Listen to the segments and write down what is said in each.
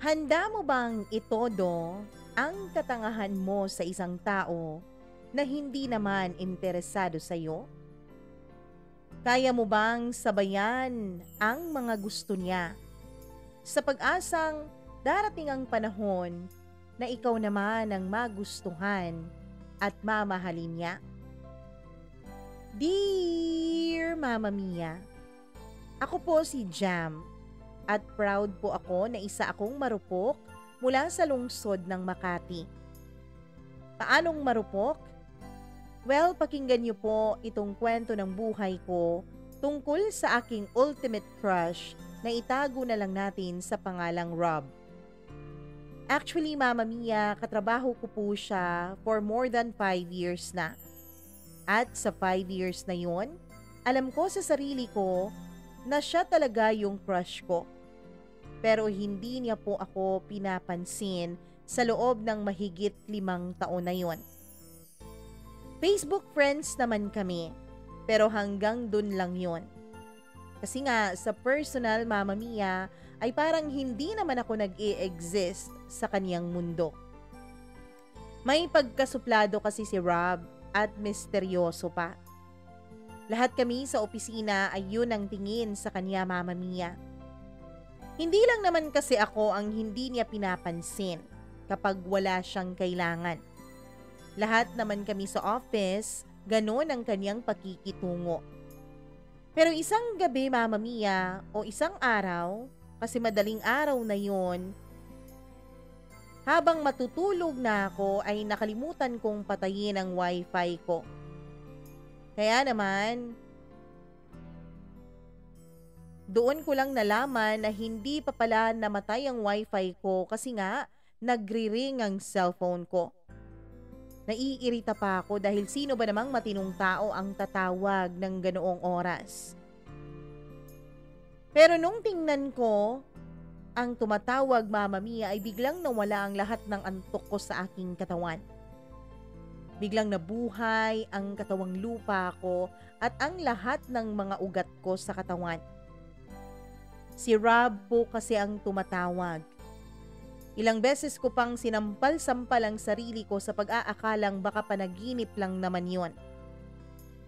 Handa mo bang itodo ang katangahan mo sa isang tao na hindi naman interesado sa iyo? Kaya mo bang sabayan ang mga gusto niya sa pag-asang darating ang panahon na ikaw naman ang magustuhan at mamahalin niya? Dear Mama Mia, ako po si Jam at proud po ako na isa akong marupok mula sa lungsod ng Makati. Paanong marupok? Well, pakinggan niyo po itong kwento ng buhay ko tungkol sa aking ultimate crush na itago na lang natin sa pangalang Rob. Actually, Mama Mia, katrabaho ko po siya for more than 5 years na. At sa 5 years na yon, alam ko sa sarili ko na siya talaga yung crush ko. Pero hindi niya po ako pinapansin sa loob ng mahigit 5 taon na yon. Facebook friends naman kami, pero hanggang dun lang yon. Kasi nga sa personal, Mama Mia, ay parang hindi naman ako nag-i-exist sa kaniyang mundo. May pagkasuplado kasi si Rob at misteryoso pa. Lahat kami sa opisina ay yun ang tingin sa kanya, Mama Mia. Hindi lang naman kasi ako ang hindi niya pinapansin kapag wala siyang kailangan. Lahat naman kami sa office, ganon ang kanyang pakikitungo. Pero isang gabi, Mama Mia, o isang araw, kasi madaling araw na yon, habang matutulog na ako ay nakalimutan kong patayin ang wifi ko. Kaya naman, doon ko lang nalaman na hindi pa pala namatay ang wifi ko kasi nga nagri-ring ang cellphone ko. Naiirita pa ako dahil sino ba namang matinong tao ang tatawag ng ganoong oras. Pero nung tingnan ko, ang tumatawag, Mama Mia, ay biglang nawala ang lahat ng antok ko sa aking katawan. Biglang nabuhay ang katawang lupa ko at ang lahat ng mga ugat ko sa katawan. Si Rob po kasi ang tumatawag. Ilang beses ko pang sinampal-sampal ang sarili ko sa pag-aakalang baka panaginip lang naman yon.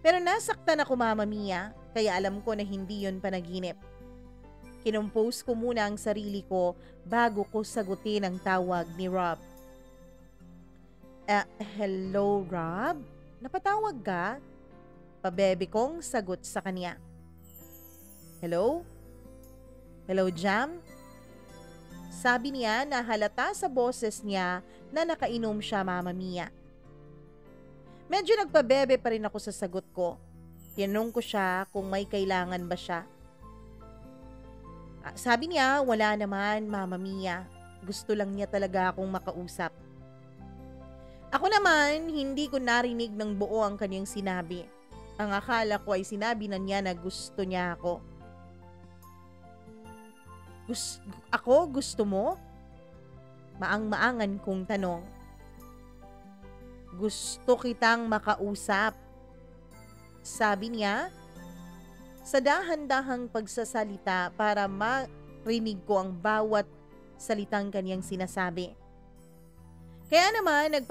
Pero nasaktan ako, Mama Mia, kaya alam ko na hindi yon panaginip. Kinumpose ko muna ang sarili ko bago ko sagutin ang tawag ni Rob. Hello, Rob? Napatawag ka? Pabebe kong sagot sa kanya. Hello? Hello, Jam? Sabi niya na halata sa boses niya na nakainom siya, Mama Mia. Medyo nagpabebe pa rin ako sa sagot ko. Tinanong ko siya kung may kailangan ba siya. Sabi niya, wala naman, Mama Mia. Gusto lang niya talaga akong makausap. Ako naman, hindi ko narinig ng buo ang kanyang sinabi. Ang akala ko ay sinabi na niya na gusto niya ako. Gusto mo? Maang-maangan kong tanong. Gusto kitang makausap. Sabi niya, sa dahan-dahang pagsasalita para marinig ko ang bawat salitang kanyang sinasabi. Kaya naman,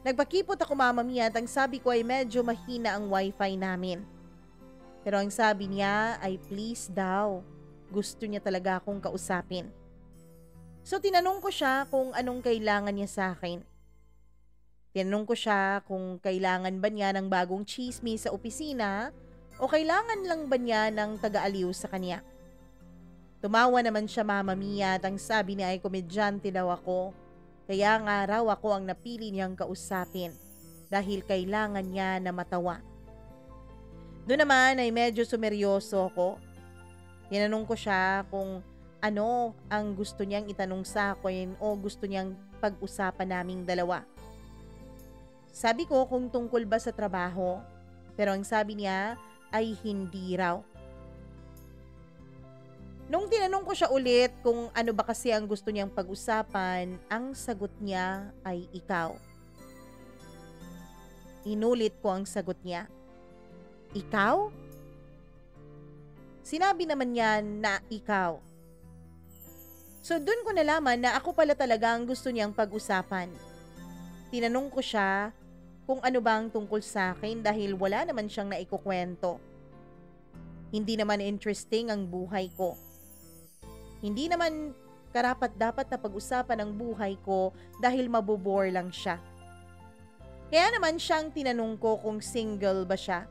nagpakipot ako, Mama Mia, at ang sabi ko ay medyo mahina ang wifi namin. Pero ang sabi niya ay please daw. Gusto niya talaga akong kausapin. So tinanong ko siya kung anong kailangan niya sa akin. Tinanong ko siya kung kailangan ba niya ng bagong chismis sa opisina o kailangan lang ba niya ng taga-aliw sa kanya. Tumawa naman siya, Mama Mia, at ang sabi niya ay komedyante daw ako. Kaya nga raw ako ang napili niyang kausapin dahil kailangan niya na matawa. Doon naman ay medyo sumeryoso ako. Tinanong ko siya kung ano ang gusto niyang itanong sa akin o gusto niyang pag-usapan naming dalawa. Sabi ko kung tungkol ba sa trabaho, pero ang sabi niya ay hindi raw. Nung tinanong ko siya ulit kung ano ba kasi ang gusto niyang pag-usapan, ang sagot niya ay ikaw. Inulit ko ang sagot niya. Ikaw? Sinabi naman niya na ikaw. So dun ko nalaman na ako pala talaga ang gusto niyang pag-usapan. Tinanong ko siya kung ano ba ang tungkol sa akin dahil wala naman siyang naikukwento. Hindi naman interesting ang buhay ko. Hindi naman karapat-dapat na pag-usapan ang buhay ko dahil mabobore lang siya. Kaya naman siyang tinanong ko kung single ba siya.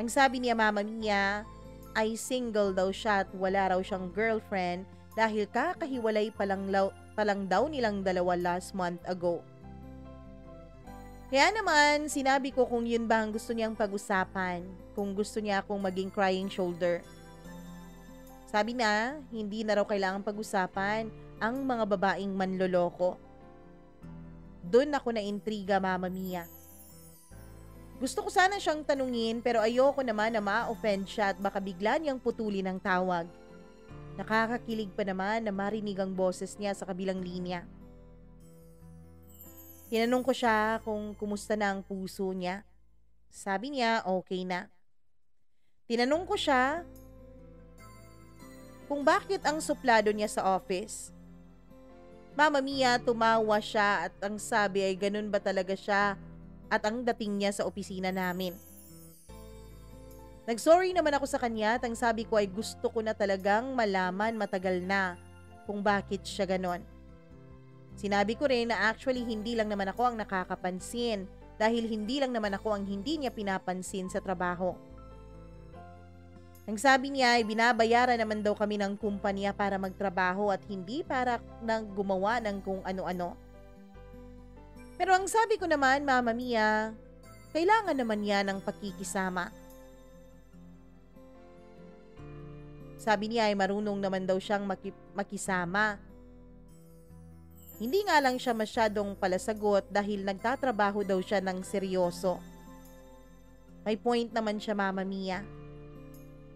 Ang sabi niya, Mama Mia, ay single daw siya at wala raw siyang girlfriend dahil kakahiwalay pa lang daw nilang dalawa last month ago. Kaya naman, sinabi ko kung yun ba ang gusto niyang pag-usapan, kung gusto niya akong maging crying shoulder. Sabi na, hindi na raw kailangang pag-usapan ang mga babaeng manloloko. Doon ako na-intriga, Mama Mia. Gusto ko sana siyang tanungin pero ayoko naman na ma-offend siya at baka bigla niyang putulin ang tawag. Nakakakilig pa naman na marinig ang boses niya sa kabilang linya. Tinanong ko siya kung kumusta na ang puso niya. Sabi niya okay na. Tinanong ko siya kung bakit ang suplado niya sa office. Mama Mia, tumawa siya at ang sabi ay ganun ba talaga siya at ang dating niya sa opisina namin. Nag-sorry naman ako sa kanya at ang sabi ko ay gusto ko na talagang malaman matagal na kung bakit siya ganon. Sinabi ko rin na actually hindi lang naman ako ang nakakapansin dahil hindi lang naman ako ang hindi niya pinapansin sa trabaho. Ang sabi niya ay binabayaran naman daw kami ng kumpanya para magtrabaho at hindi para nang gumawa ng kung ano-ano. Pero ang sabi ko naman, Mama Mia, kailangan naman niya ng pakikisama. Sabi niya ay marunong naman daw siyang makisama. Hindi nga lang siya masyadong palasagot dahil nagtatrabaho daw siya ng seryoso. May point naman siya, Mama Mia.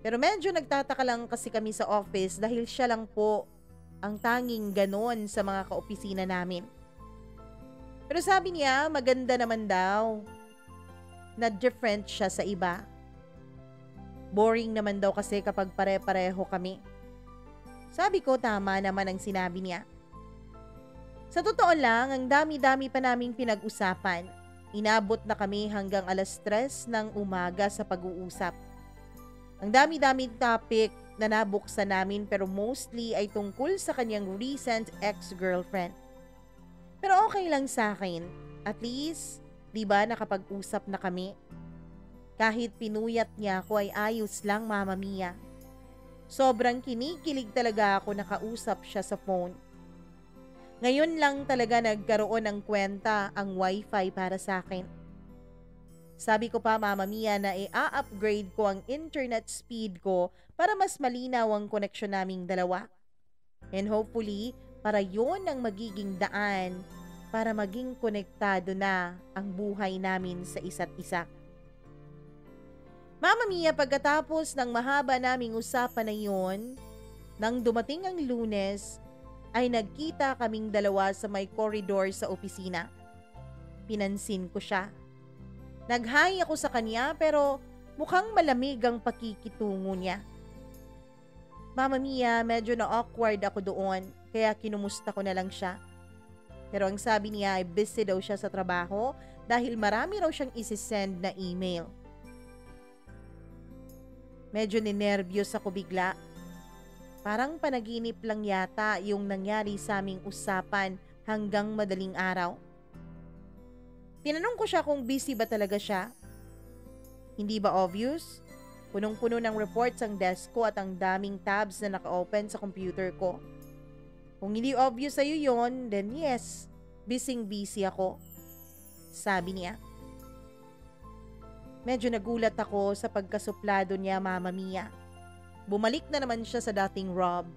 Pero medyo nagtataka lang kasi kami sa office dahil siya lang po ang tanging ganon sa mga kaopisina namin. Pero sabi niya, maganda naman daw na different siya sa iba. Boring naman daw kasi kapag pare-pareho kami. Sabi ko, tama naman ang sinabi niya. Sa totoo lang, ang dami-dami pa naming pinag-usapan. Inabot na kami hanggang 3:00 ng umaga sa pag-uusap. Ang dami-daming topic na nabuksan namin pero mostly ay tungkol sa kanyang recent ex-girlfriend. Pero okay lang sa akin. At least, di ba nakapag-usap na kami? Kahit pinuyat niya ako ay ayos lang, Mama Mia. Sobrang kinikilig talaga ako nakausap siya sa phone. Ngayon lang talaga nagkaroon ng kwenta ang wifi para sa akin. Sabi ko pa, Mama Mia, na i-upgrade ko ang internet speed ko para mas malinaw ang koneksyon naming dalawa. And hopefully, para yon ang magiging daan para maging konektado na ang buhay namin sa isa't isa. Mama Mia, pagkatapos ng mahaba naming usapan na yon, nang dumating ang Lunes, ay nagkita kaming dalawa sa may koridor sa opisina. Pinansin ko siya. Nag-hi ako sa kanya pero mukhang malamig ang pakikitungo niya. Mama Mia, medyo na-awkward ako doon kaya kinumusta ko na lang siya. Pero ang sabi niya ay busy daw siya sa trabaho dahil marami raw siyang isi-send na email. Medyo ninervyos ako bigla. Parang panaginip lang yata yung nangyari sa aming usapan hanggang madaling araw. Tinanong ko siya kung busy ba talaga siya. Hindi ba obvious? Punong-puno ng reports ang desk ko at ang daming tabs na naka-open sa computer ko. Kung hindi obvious sa'yo yon, then yes, busy ako. Sabi niya. Medyo nagulat ako sa pagkasuplado niya, Mama Mia. Bumalik na naman siya sa dating Rob.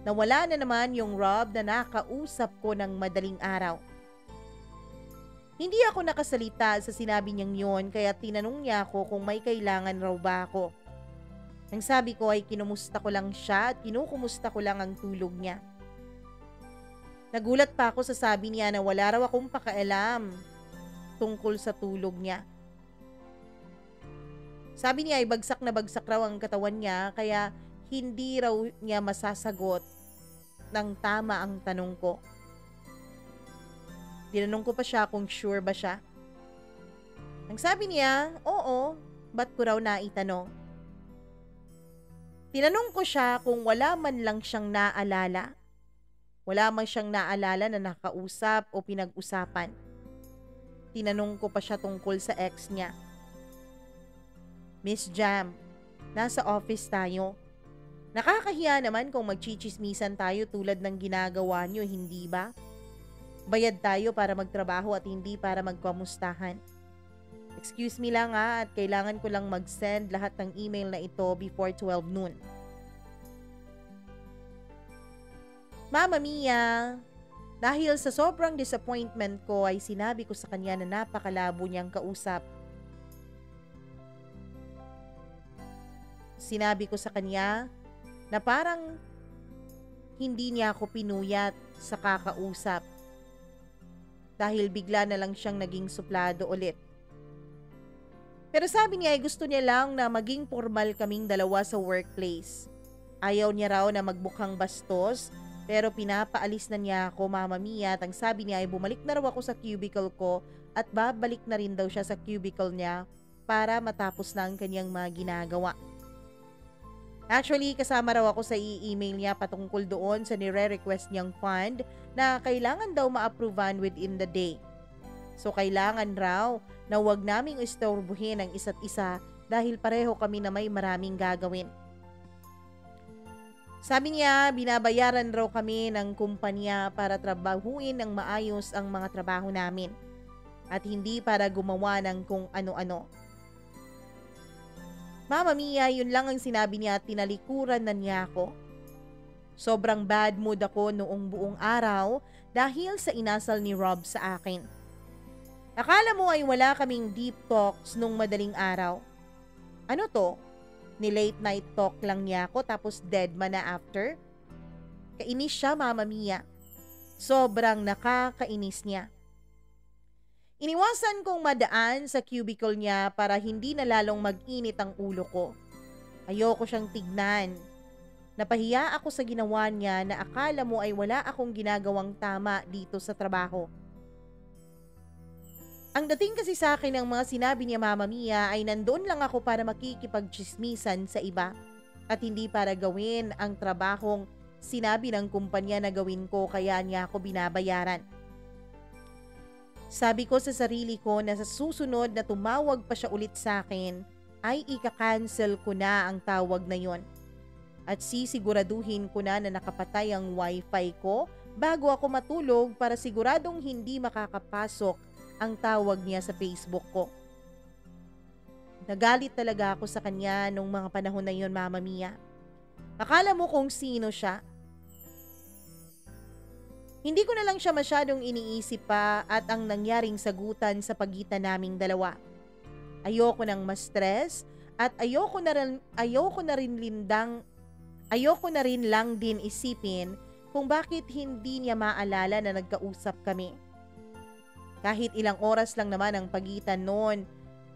Nawala na naman yung Rob na nakausap ko ng madaling araw. Hindi ako nakasalita sa sinabi niyang yon kaya tinanong niya ako kung may kailangan raw ba ako. Ang sabi ko ay kinumusta ko lang siya at kinukumusta ko lang ang tulog niya. Nagulat pa ako sa sabi niya na wala raw akong pakialam tungkol sa tulog niya. Sabi niya ay bagsak na bagsak raw ang katawan niya kaya hindi raw niya masasagot ng tama ang tanong ko. Tinanong ko pa siya kung sure ba siya. Ang sabi niya, oo, ba't ko raw naitanong? Tinanong ko siya kung wala man lang siyang naalala. Wala man siyang naalala na nakausap o pinag-usapan. Tinanong ko pa siya tungkol sa ex niya. Miss Jam, nasa office tayo. Nakakahiya naman kung magchichismisan tayo tulad ng ginagawa niyo, hindi ba? Bayad tayo para magtrabaho at hindi para magkamustahan. Excuse me lang at kailangan ko lang mag-send lahat ng email na ito before 12 noon. Mama Mia, dahil sa sobrang disappointment ko ay sinabi ko sa kanya na napakalabo niyang kausap. Sinabi ko sa kanya na parang hindi niya ako pinuyat sa kakausap dahil bigla na lang siyang naging suplado ulit. Pero sabi niya ay gusto niya lang na maging formal kaming dalawa sa workplace. Ayaw niya raw na magbukhang bastos pero pinapaalis na niya ako, Mama Mia, at ang sabi niya ay bumalik na raw ako sa cubicle ko at babalik na rin daw siya sa cubicle niya para matapos na ang kanyang mga ginagawa. Actually, kasama raw ako sa i-email niya patungkol doon sa nire-request niyang fund na kailangan daw ma-approvean within the day. So kailangan raw na huwag naming istorbohin ang isa't isa dahil pareho kami na may maraming gagawin. Sabi niya, binabayaran raw kami ng kumpanya para trabahuin ng maayos ang mga trabaho namin at hindi para gumawa ng kung ano-ano. Mama Mia, yun lang ang sinabi niya at tinalikuran na niya ako. Sobrang bad mood ako noong buong araw dahil sa inasal ni Rob sa akin. Akala mo ay wala kaming deep talks nung madaling araw. Ano to? Ni late night talk lang niya ako tapos dead man na after? Kainis siya, Mama Mia. Sobrang nakakainis niya. Iniwasan kong madaan sa cubicle niya para hindi na lalong mag-init ang ulo ko. Ayoko siyang tignan. Napahiya ako sa ginawa niya na akala mo ay wala akong ginagawang tama dito sa trabaho. Ang dating kasi sa akin ng mga sinabi niya, Mama Mia, ay nandoon lang ako para makikipagchismisan sa iba at hindi para gawin ang trabahong sinabi ng kumpanya na gawin ko kaya niya ako binabayaran. Sabi ko sa sarili ko na sa susunod na tumawag pa siya ulit sa akin, ay ika-cancel ko na ang tawag na yon. At sisiguraduhin ko na nakapatay ang wifi ko bago ako matulog para siguradong hindi makakapasok ang tawag niya sa Facebook ko. Nagalit talaga ako sa kanya nung mga panahon na yon, Mama Mia. Akala mo kung sino siya? Hindi ko na lang siya masyadong iniisip pa at ang nangyaring sagutan sa pagitan naming dalawa. Ayoko nang ma-stress at ayoko na rin lang din isipin kung bakit hindi niya maalala na nagkausap kami. Kahit ilang oras lang naman ang pagitan noon,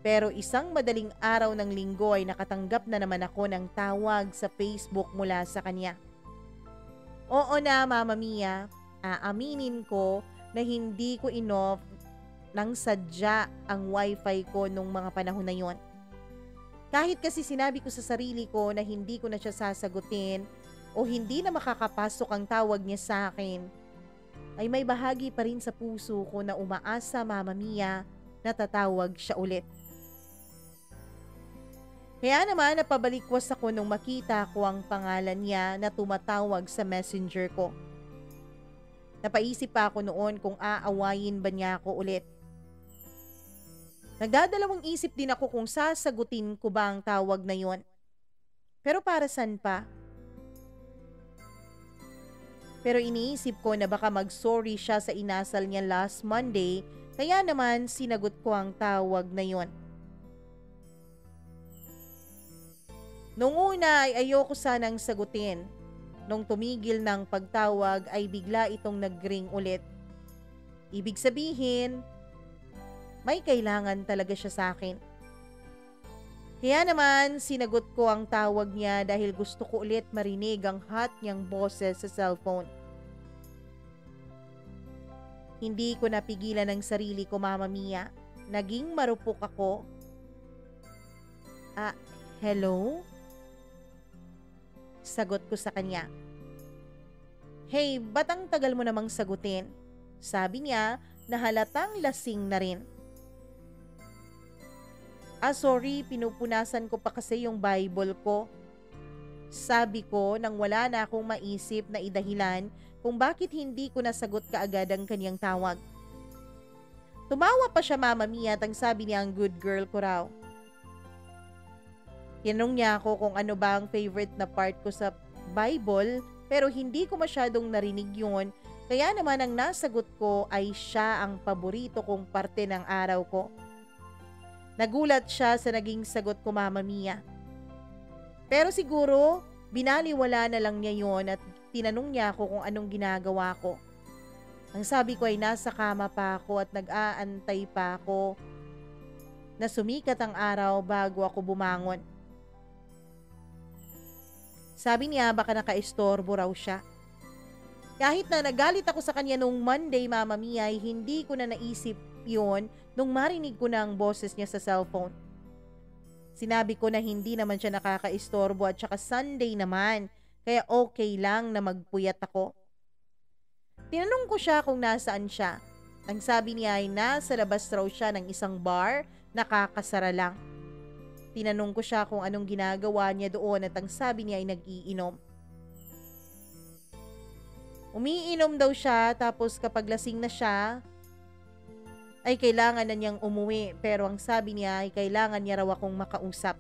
pero isang madaling araw ng linggo ay nakatanggap na naman ako ng tawag sa Facebook mula sa kanya. Oo na, Mama Mia. Aaminin ko na hindi ko inoff ng sadya ang wifi ko nung mga panahon na yon. Kahit kasi sinabi ko sa sarili ko na hindi ko na siya sasagutin o hindi na makakapasok ang tawag niya sa akin, ay may bahagi pa rin sa puso ko na umaasa, Mama Mia, na tatawag siya ulit. Kaya naman napabalikwas ako nung makita ko ang pangalan niya na tumatawag sa messenger ko. Napaisip pa ako noon kung aawayin ba niya ako ulit. Nagdadalawang isip din ako kung sasagutin ko ba ang tawag na yon. Pero para saan pa? Pero iniisip ko na baka mag-sorry siya sa inasal niya last Monday, kaya naman sinagot ko ang tawag na yon. Noong una ay ayoko sanang sagutin. Nung tumigil ng pagtawag ay bigla itong nag-ring ulit. Ibig sabihin, may kailangan talaga siya sa akin. Kaya naman, sinagot ko ang tawag niya dahil gusto ko ulit marinig ang hot niyang boses sa cellphone. Hindi ko napigilan ang sarili ko, Mama Mia. Naging marupok ako. Hello? Sagot ko sa kanya. Hey, ba't ang tagal mo namang sagutin? Sabi niya na halatang lasing na rin. Sorry, pinupunasan ko pa kasi yung Bible ko. Sabi ko nang wala na akong maisip na idahilan kung bakit hindi ko nasagot kaagad ang kanyang tawag. Tumawa pa siya, Mama Mia, at ang sabi niya ang good girl ko raw. Tinanong niya ako kung ano ba ang favorite na part ko sa Bible, pero hindi ko masyadong narinig yun, kaya naman ang nasagot ko ay siya ang paborito kong parte ng araw ko. Nagulat siya sa naging sagot ko, Mama Mia. Pero siguro, binaliwala na lang niya yon at tinanong niya ako kung anong ginagawa ko. Ang sabi ko ay nasa kama pa ako at nag-aantay pa ako na sumikat ang araw bago ako bumangon. Sabi niya baka nakaistorbo raw siya. Kahit na nagalit ako sa kanya nung Monday, Mama Mia, ay hindi ko na naisip yon nung marinig ko na ang boses niya sa cellphone. Sinabi ko na hindi naman siya nakakaistorbo at saka Sunday naman, kaya okay lang na magpuyat ako. Tinanong ko siya kung nasaan siya. Ang sabi niya ay nasa labas raw siya ng isang bar, nakakasara lang. Tinanong ko siya kung anong ginagawa niya doon at ang sabi niya ay nag-iinom. Umiinom daw siya tapos kapag lasing na siya, ay kailangan na niyang umuwi, pero ang sabi niya ay kailangan niya raw akong makausap.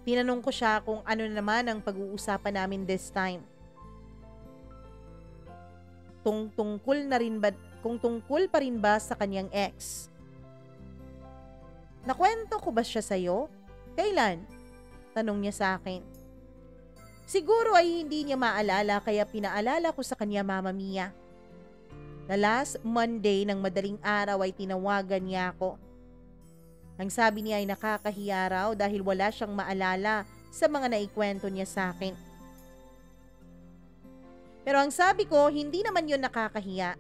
Tinanong ko siya kung ano naman ang pag-uusapan namin this time. Kung tungkol pa rin ba sa kanyang ex. Nakwento ko ba siya sa'yo? Kailan? Tanong niya sa akin. Siguro ay hindi niya maalala kaya pinaalala ko sa kanya, Mama Mia. Na last Monday ng madaling araw ay tinawagan niya ako. Ang sabi niya ay nakakahiya raw dahil wala siyang maalala sa mga naikwento niya sa akin. Pero ang sabi ko, hindi naman yun nakakahiya.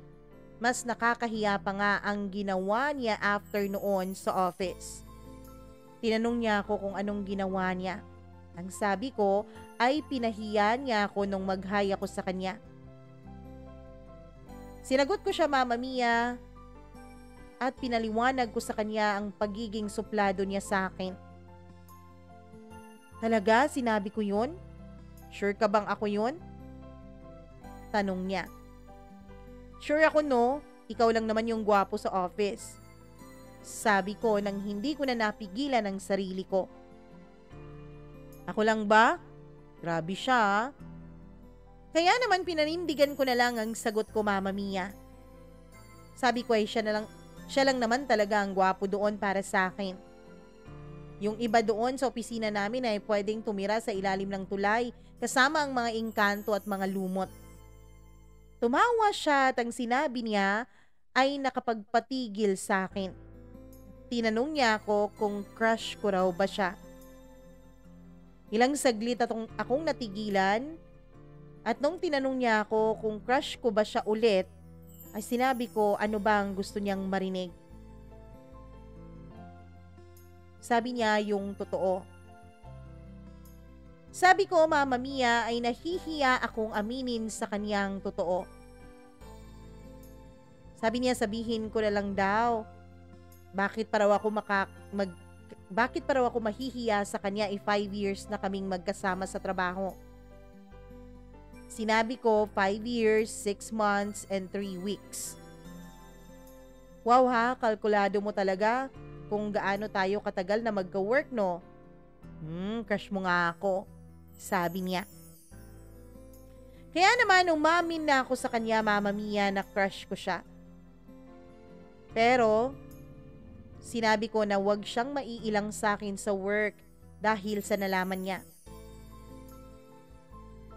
Mas nakakahiya pa nga ang ginawa niya after noon sa office. Tinanong niya ako kung anong ginawa niya. Ang sabi ko ay pinahiya niya ako nung mag-hi ako sa kanya. Sinagot ko siya, Mama Mia, at pinaliwanag ko sa kanya ang pagiging suplado niya sa akin. Talaga, sinabi ko yun? Sure ka bang ako yun? Tanong niya. Sure ako no, ikaw lang naman yung gwapo sa office. Sabi ko nang hindi ko na napigilan ang sarili ko. Ako lang ba? Grabe siya. Kaya naman pinanindigan ko na lang ang sagot ko, Mama Mia. Sabi ko ay siya lang naman talaga ang gwapo doon para sa akin. Yung iba doon sa opisina namin ay pwedeng tumira sa ilalim ng tulay kasama ang mga engkanto at mga lumot. Tumawa siya at ang sinabi niya ay nakapagpatigil sa akin. Tinanong niya ako kung crush ko raw ba siya. Ilang saglit akong natigilan at nung tinanong niya ako kung crush ko ba siya ulit, ay sinabi ko ano ba ang gusto niyang marinig. Sabi niya yung totoo. Sabi ko, Mama Mia, ay nahihiya akong aminin sa kanyang totoo. Sabi niya sabihin ko na lang daw, bakit pa raw ako mahihiya sa kanya 5 years na kaming magkasama sa trabaho. Sinabi ko 5 years, 6 months, and 3 weeks. Wow ha, kalkulado mo talaga kung gaano tayo katagal na magka-work, no? Crush mo nga ako, sabi niya. Kaya naman umamin na ako sa kanya, Mama Mia, na crush ko siya. Pero sinabi ko na wag siyang maiilang sa akin sa work dahil sa nalaman niya.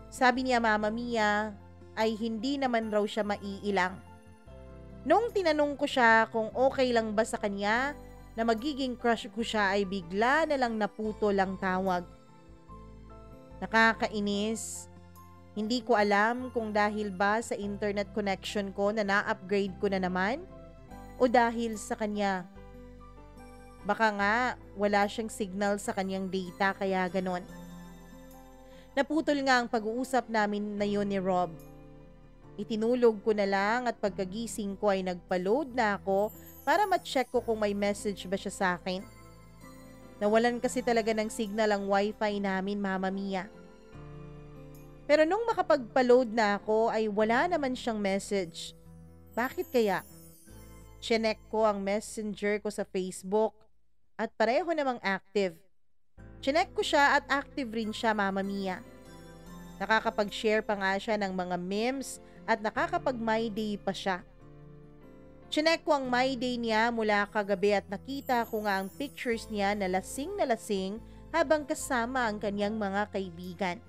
Sabi niya, Mama Mia, ay hindi naman raw siya maiilang. Nung tinanong ko siya kung okay lang ba sa kanya na magiging crush ko siya ay bigla na lang naputo lang tawag. Nakakainis. Hindi ko alam kung dahil ba sa internet connection ko na na-upgrade ko na naman o dahil sa kanya. Baka nga wala siyang signal sa kanyang data kaya ganon. Naputol nga ang pag-uusap namin na yun ni Rob. Itinulog ko na lang at pagkagising ko ay nagpa-load na ako para ma-check ko kung may message ba siya sa akin. Nawalan kasi talaga ng signal ang wifi namin, Mama Mia. Pero nung makapagpa-load na ako ay wala naman siyang message. Bakit kaya? Chinek ko ang messenger ko sa Facebook at pareho namang active. Chinek ko siya at active rin siya, Mama Mia. Nakakapag-share pa nga siya ng mga memes at nakakapag-my day pa siya. Chinek ko ang my day niya mula kagabi at nakita ko nga ang pictures niya na lasing habang kasama ang kanyang mga kaibigan.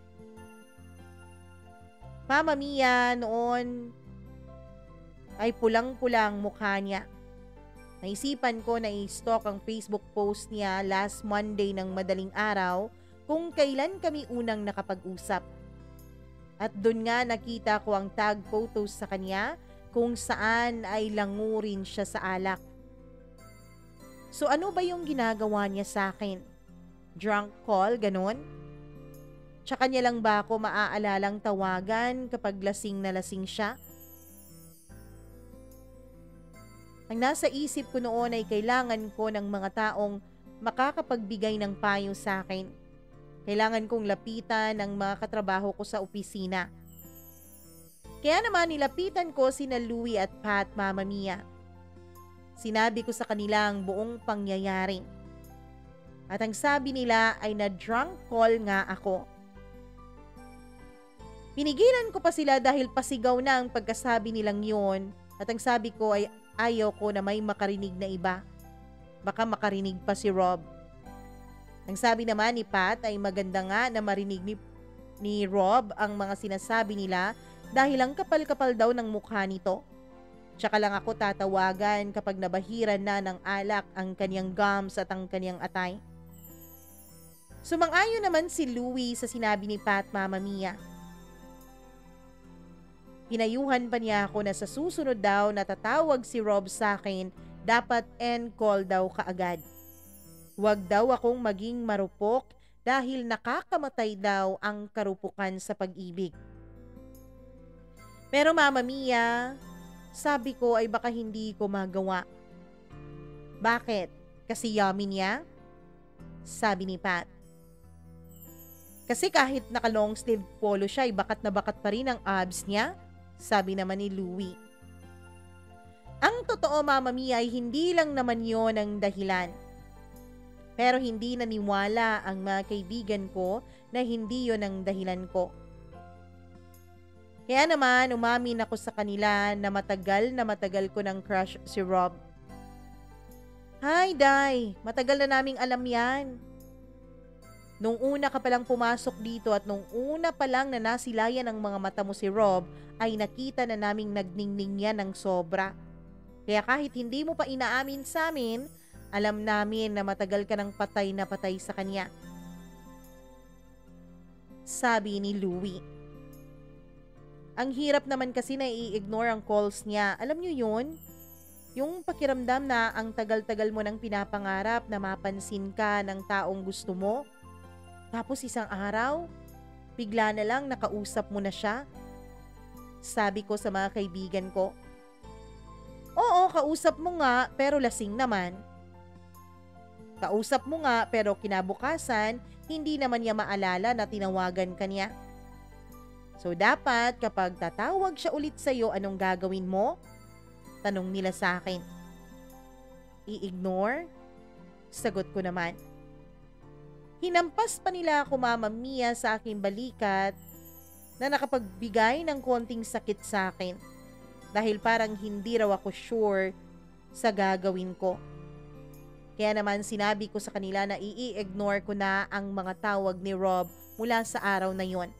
Mama Mia, noon ay pulang-pulang mukha niya. Naisipan ko na i-stalk ang Facebook post niya last Monday ng madaling araw kung kailan kami unang nakapag-usap. At doon nga nakita ko ang tag photos sa kanya kung saan ay langurin siya sa alak. So ano ba yung ginagawa niya sa akin? Drunk call, ganon? Tsaka niya lang ba ako maaalalang tawagan kapag lasing na lasing siya? Ang nasa isip ko noon ay kailangan ko ng mga taong makakapagbigay ng payo sa akin. Kailangan kong lapitan ang mga katrabaho ko sa opisina. Kaya naman nilapitan ko sina Louie at Pat, Mama Mia. Sinabi ko sa kanila ang buong pangyayari. At ang sabi nila ay na-drunk call nga ako. Pinigilan ko pa sila dahil pasigaw na ang pagkasabi nilang yon at ang sabi ko ay ayaw ko na may makarinig na iba. Baka makarinig pa si Rob. Ang sabi naman ni Pat ay maganda nga na marinig ni Rob ang mga sinasabi nila dahil ang kapal-kapal daw ng mukha nito. Tsaka lang ako tatawagan kapag nabahiran na ng alak ang kanyang gums at ang kanyang atay. Sumang-ayon naman si Louie sa sinabi ni Pat, Mama Mia. Pinayuhan pa niya ako na sa susunod daw na tatawag si Rob sa akin, dapat end call daw kaagad. Huwag daw akong maging marupok dahil nakakamatay daw ang karupukan sa pag-ibig. Pero Mama Mia, sabi ko ay baka hindi ko magawa. Bakit? Kasi yummy niya? Sabi ni Pat. Kasi kahit naka long sleeve polo siya ay bakat na bakat pa rin ang abs niya? Sabi naman ni Louie. Ang totoo, Mama Mia, ay hindi lang naman yon ang dahilan. Pero hindi naniwala ang mga kaibigan ko na hindi yon ang dahilan ko. Kaya naman umamin ako sa kanila na matagal ko ng crush si Rob. Hi, Day. Matagal na naming alam yan. Nung una ka palang pumasok dito at nung una pa lang na nasilayan ng mga mata mo si Rob, ay nakita na naming nagningning yan ng sobra. Kaya kahit hindi mo pa inaamin sa amin, alam namin na matagal ka ng patay na patay sa kanya. Sabi ni Louie. Ang hirap naman kasi na i-ignore ang calls niya. Alam niyo yun? Yung pakiramdam na ang tagal-tagal mo nang pinapangarap na mapansin ka ng taong gusto mo. Tapos isang araw, bigla na lang nakausap mo na siya. Sabi ko sa mga kaibigan ko. Oo, kausap mo nga pero lasing naman. Kausap mo nga pero kinabukasan, hindi naman niya maalala na tinawagan ka niya. So dapat kapag tatawag siya ulit sa'yo, anong gagawin mo? Tanong nila sa akin. I-ignore? Sagot ko naman. Hinampas pa nila ako, Mama Mia, sa aking balikat na nakapagbigay ng konting sakit sa akin dahil parang hindi raw ako sure sa gagawin ko. Kaya naman sinabi ko sa kanila na i-ignore ko na ang mga tawag ni Rob mula sa araw na yon.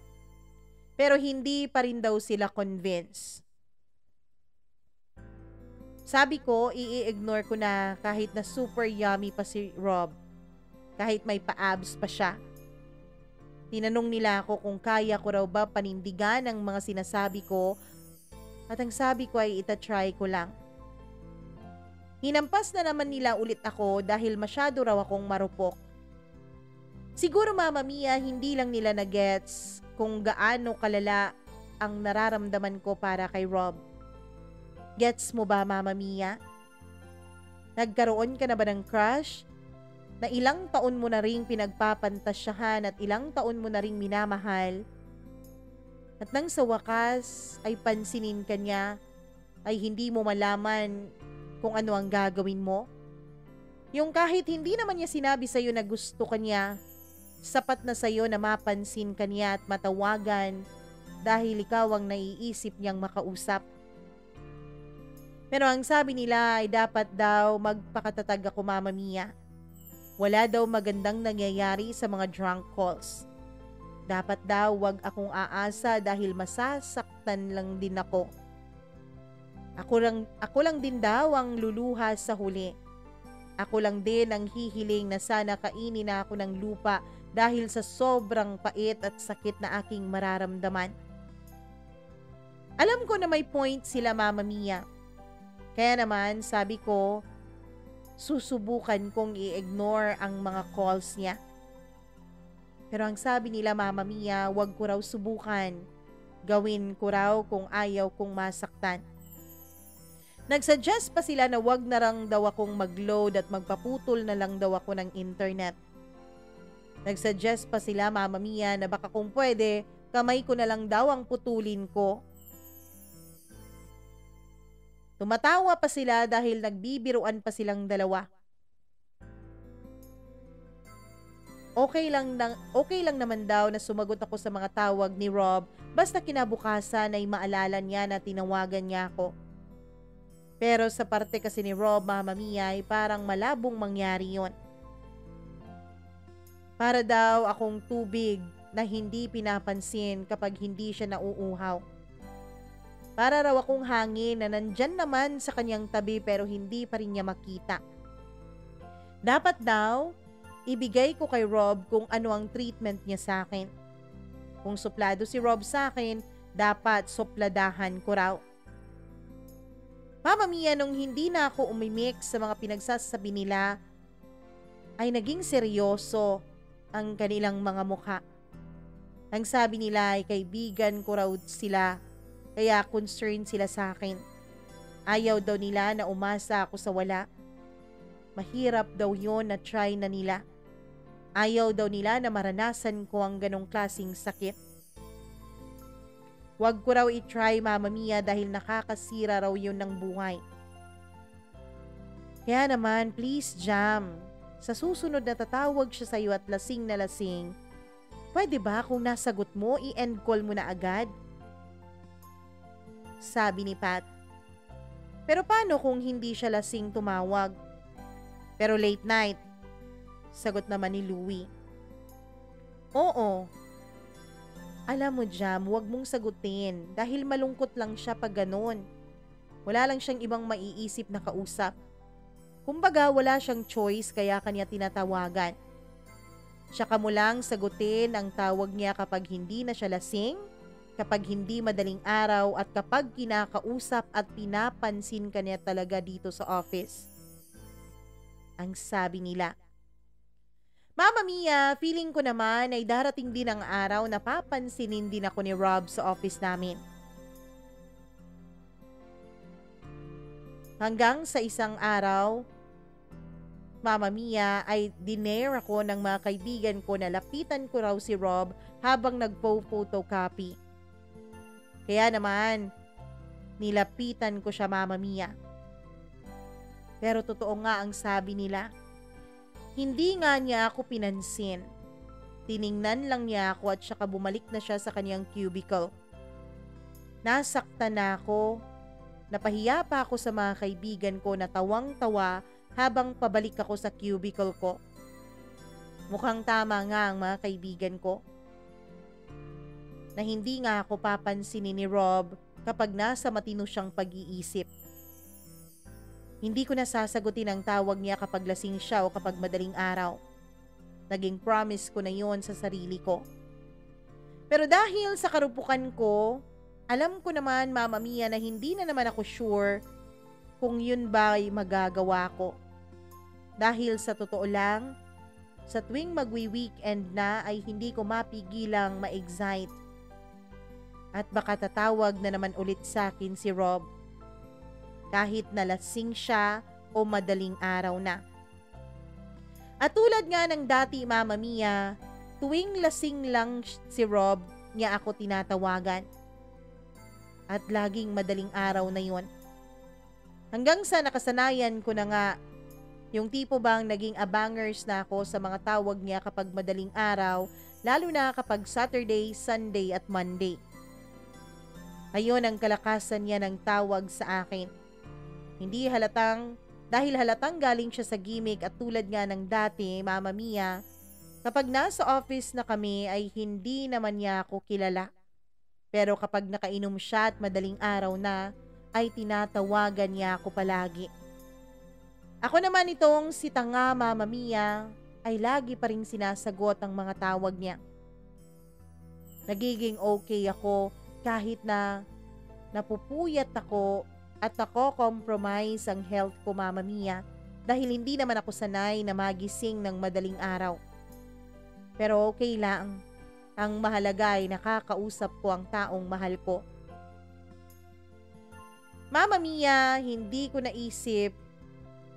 Pero hindi pa rin daw sila convinced. Sabi ko, i-ignore ko na kahit na super yummy pa si Rob, kahit may pa-abs pa siya. Tinanong nila ako kung kaya ko raw ba panindigan ang mga sinasabi ko at ang sabi ko ay itatry ko lang. Hinampas na naman nila ulit ako dahil masyado raw akong marupok. Siguro Mama Mia, hindi lang nila na-gets kung gaano kalala ang nararamdaman ko para kay Rob. Gets mo ba Mama Mia? Nagkaroon ka na ba ng crush? Na ilang taon mo na ring pinagpapantasyahan at ilang taon mo na ring minamahal? At nang sa wakas ay pansinin ka niya, ay hindi mo malaman kung ano ang gagawin mo? Yung kahit hindi naman niya sinabi sa'yo na gusto ka niya, sapat na sa'yo na mapansin ka niya at matawagan dahil ikaw ang naiisip niyang makausap. Pero ang sabi nila ay dapat daw magpakatatag ako Mama Mia. Wala daw magandang nangyayari sa mga drunk calls. Dapat daw wag akong aasa dahil masasaktan lang din ako. Ako lang din daw ang luluha sa huli. Ako lang din ang hihiling na sana kainin na ako ng lupa dahil sa sobrang pait at sakit na aking mararamdaman. Alam ko na may point sila Mama Mia. Kaya naman sabi ko, susubukan kong i-ignore ang mga calls niya. Pero ang sabi nila Mama Mia, wag ko raw subukan. Gawin ko raw kung ayaw kong masaktan. Nagsuggest pa sila na wag na lang daw akong mag-load at magpaputol na lang daw ako ng internet. Nagsuggest pa sila Mama Mia na baka kung pwede, kamay ko na lang daw ang putulin ko. Tumatawa pa sila dahil nagbibiruan pa silang dalawa. Okay lang naman daw na sumagot ako sa mga tawag ni Rob basta kinabukasan ay maalala niya na tinawagan niya ako. Pero sa parte kasi ni Rob, Mama Mia, ay parang malabong mangyari yon. Para daw akong tubig na hindi pinapansin kapag hindi siya nauuhaw. Para raw akong hangin na nandyan naman sa kanyang tabi pero hindi pa rin niya makita. Dapat daw, ibigay ko kay Rob kung ano ang treatment niya sa akin. Kung suplado si Rob sa akin, dapat supladahan ko raw. Mama Mia, nung hindi na ako umimik sa mga pinagsasabi nila, ay naging seryoso ang kanilang mga mukha. Ang sabi nila ay kaibigan ko raw sila, kaya concerned sila sa akin. Ayaw daw nila na umasa ako sa wala. Mahirap daw yon na try na nila. Ayaw daw nila na maranasan ko ang ganong klaseng sakit. Huwag ko raw i-try Mama Mia dahil nakakasira raw yun ng buhay. Kaya naman, please Jam, sa susunod na tatawag siya sa iyo at lasing na lasing, pwede ba kung nasagot mo, i-end call mo na agad? Sabi ni Pat. Pero paano kung hindi siya lasing tumawag? Pero late night, sagot naman ni Louie. Oo. Alam mo Jam, huwag mong sagutin dahil malungkot lang siya pag ganun. Wala lang siyang ibang maiisip na kausap. Kumbaga wala siyang choice kaya kanya tinatawagan. Tsaka mo lang sagutin ang tawag niya kapag hindi na siya lasing, kapag hindi madaling araw at kapag kinakausap at pinapansin ka niya talaga dito sa office. Ang sabi nila. Mama Mia, feeling ko naman ay darating din ang araw na papansinin din ako ni Rob sa office namin. Hanggang sa isang araw, Mama Mia, ay dinare ako ng mga kaibigan ko na lapitan ko raw si Rob habang nagpo-photocopy. Kaya naman, nilapitan ko siya Mama Mia. Pero totoo nga ang sabi nila. Hindi nga niya ako pinansin. Tiningnan lang niya ako at saka bumalik na siya sa kanyang cubicle. Nasaktan na ako. Napahiya pa ako sa mga kaibigan ko na tawang-tawa habang pabalik ako sa cubicle ko. Mukhang tama nga ang mga kaibigan ko. Na hindi nga ako papansinin ni Rob kapag nasa matino siyang pag-iisip. Hindi ko nasasagutin ang tawag niya kapag lasing siya o kapag madaling araw. Naging promise ko na yon sa sarili ko. Pero dahil sa karupukan ko, alam ko naman, Mama Mia, na hindi na naman ako sure kung yun ba ay magagawa ko. Dahil sa totoo lang, sa tuwing magwi-weekend na ay hindi ko mapigilang ma-excite. At baka tatawag na naman ulit sa akin si Rob. Kahit nalasing siya o madaling araw na. At tulad nga ng dati, Mama Mia, tuwing lasing lang si Rob, niya ako tinatawagan. At laging madaling araw na yon. Hanggang sa nakasanayan ko na nga, yung tipo bang naging abangers na ako sa mga tawag niya kapag madaling araw, lalo na kapag Saturday, Sunday at Monday. Ayun ang kalakasan niya ng tawag sa akin. Hindi dahil halatang galing siya sa gimmick at tulad nga ng dati, Mama Mia, kapag nasa office na kami ay hindi naman niya ako kilala. Pero kapag nakainom siya at madaling araw na, ay tinatawagan niya ako palagi. Ako naman itong si Tanga, Mama Mia, ay lagi pa rin sinasagot ang mga tawag niya. Nagiging okay ako kahit na napupuyat ako at compromise ang health ko, Mama Mia, dahil hindi naman ako sanay na magising ng madaling araw. Pero okay lang. Ang mahalaga ay nakakausap ko ang taong mahal ko. Mama Mia, hindi ko naisip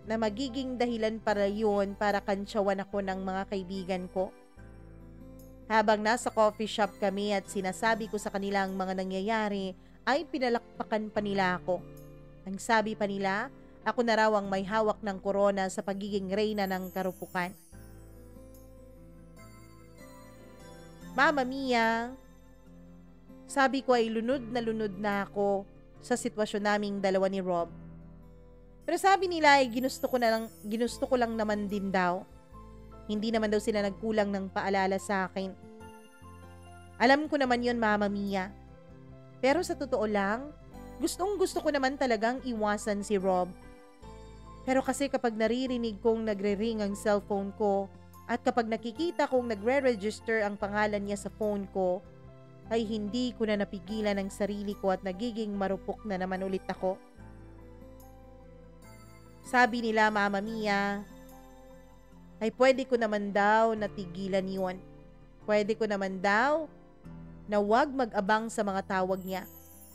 na magiging dahilan para yun para kantsawan ako ng mga kaibigan ko. Habang nasa coffee shop kami at sinasabi ko sa kanilang mga nangyayari, ay pinalakpakan pa nila ako. Ang sabi pa nila, ako na raw ang may hawak ng korona sa pagiging reyna ng karupukan. Mama Mia, sabi ko ay lunod na ako sa sitwasyon naming dalawa ni Rob. Pero sabi nila ay ginusto ko lang naman din daw. Hindi naman daw sila nagkulang ng paalala sa akin. Alam ko naman yon, Mama Mia. Pero sa totoo lang, gusto ko naman talagang iwasan si Rob. Pero kasi kapag naririnig kong nagre-ring ang cellphone ko at kapag nakikita kong nagre-register ang pangalan niya sa phone ko, ay hindi ko na napigilan ang sarili ko at nagiging marupok na naman ulit ako. Sabi nila, Mama Mia, ay pwede ko naman daw natigilan yon. Pwede ko naman daw na wag mag-abang sa mga tawag niya.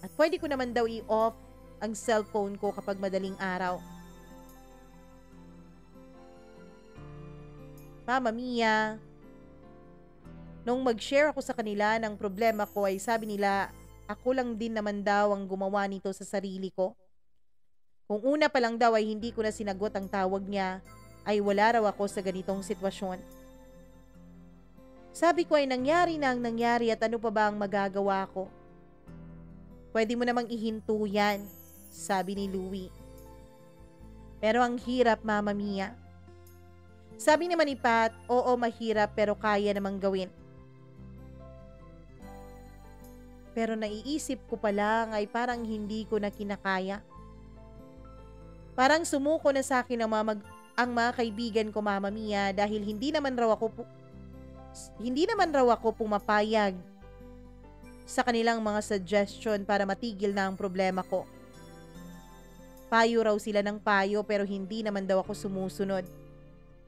At pwede ko naman daw i-off ang cellphone ko kapag madaling araw. Mama Mia, nung mag-share ako sa kanila ng problema ko ay sabi nila, ako lang din naman daw ang gumawa nito sa sarili ko. Kung una pa lang daw ay hindi ko na sinagot ang tawag niya, ay wala raw ako sa ganitong sitwasyon. Sabi ko ay nangyari na ang nangyari at ano pa ba ang magagawa ko? Pwede mo namang ihinto yan, sabi ni Louie. Pero ang hirap, Mama Mia. Sabi naman ni Pat, oo mahirap pero kaya namang gawin. Pero naiisip ko pa lang ay parang hindi ko na kinakaya. Parang sumuko na sa akin ang mga kaibigan ko, Mama Mia, dahil hindi naman raw ako pumapayag sa kanilang mga suggestion para matigil na ang problema ko. Payo raw sila ng payo pero hindi naman daw ako sumusunod.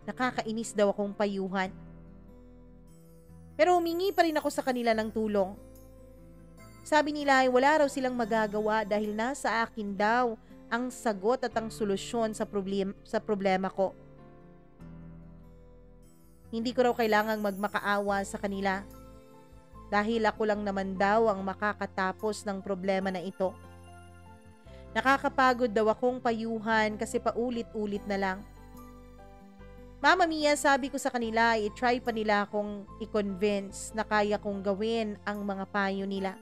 Nakakainis daw akong payuhan. Pero humingi pa rin ako sa kanila ng tulong. Sabi nila ay wala raw silang magagawa dahil nasa akin daw ang sagot at ang solusyon sa problema ko. Hindi ko raw kailangang magmakaawa sa kanila dahil ako lang naman daw ang makakatapos ng problema na ito. Nakakapagod daw akong payuhan kasi paulit-ulit na lang. Mama Mia, sabi ko sa kanila, i-try pa nila akong i-convince na kaya kong gawin ang mga payo nila.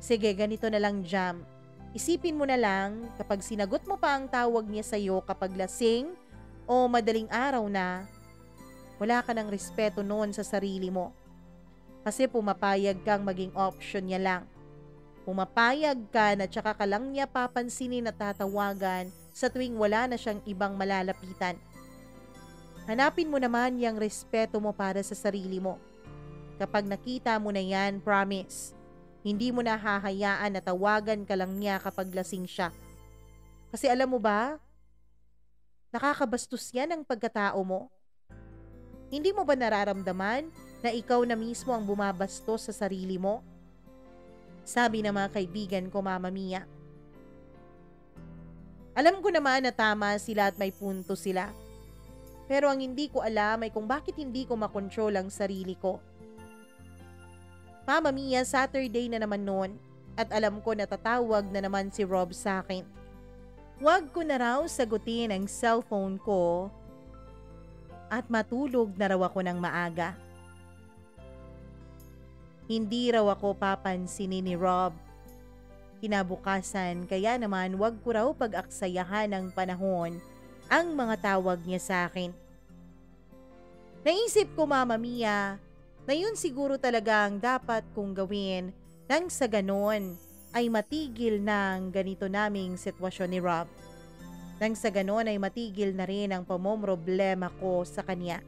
Sige, ganito na lang, Jam. Isipin mo na lang, kapag sinagot mo pa ang tawag niya sa'yo kapag lasing o madaling araw na, wala ka ng respeto noon sa sarili mo. Kasi pumapayag kang maging option niya lang. Pumapayag ka na tsaka ka lang niya papansinin at tatawagan sa tuwing wala na siyang ibang malalapitan. Hanapin mo naman yung respeto mo para sa sarili mo. Kapag nakita mo na yan, promise, hindi mo na hahayaan na tawagan ka lang niya kapag lasing siya. Kasi alam mo ba, nakakabastos yan ang pagkatao mo. Hindi mo ba nararamdaman na ikaw na mismo ang bumabastos sa sarili mo? Sabi ng mga kaibigan ko, Mama Mia. Alam ko naman na tama sila at may punto sila. Pero ang hindi ko alam ay kung bakit hindi ko makontrol ang sarili ko. Mama Mia, Saturday na naman noon at alam ko na tatawag na naman si Rob sa akin. Huwag ko na raw sagutin ang cellphone ko at matulog na raw ako ng maaga. Hindi raw ako papansinin ni Rob. Kinabukasan, kaya naman wag ko raw pag-aksayahan ng panahon ang mga tawag niya sa akin. Naisip ko, Mama Mia, na yun siguro talaga ang dapat kong gawin nang sa ganon ay matigil ng ganito naming sitwasyon ni Rob. Nang sa ganon ay matigil na rin ang pamomroblema ko sa kanya.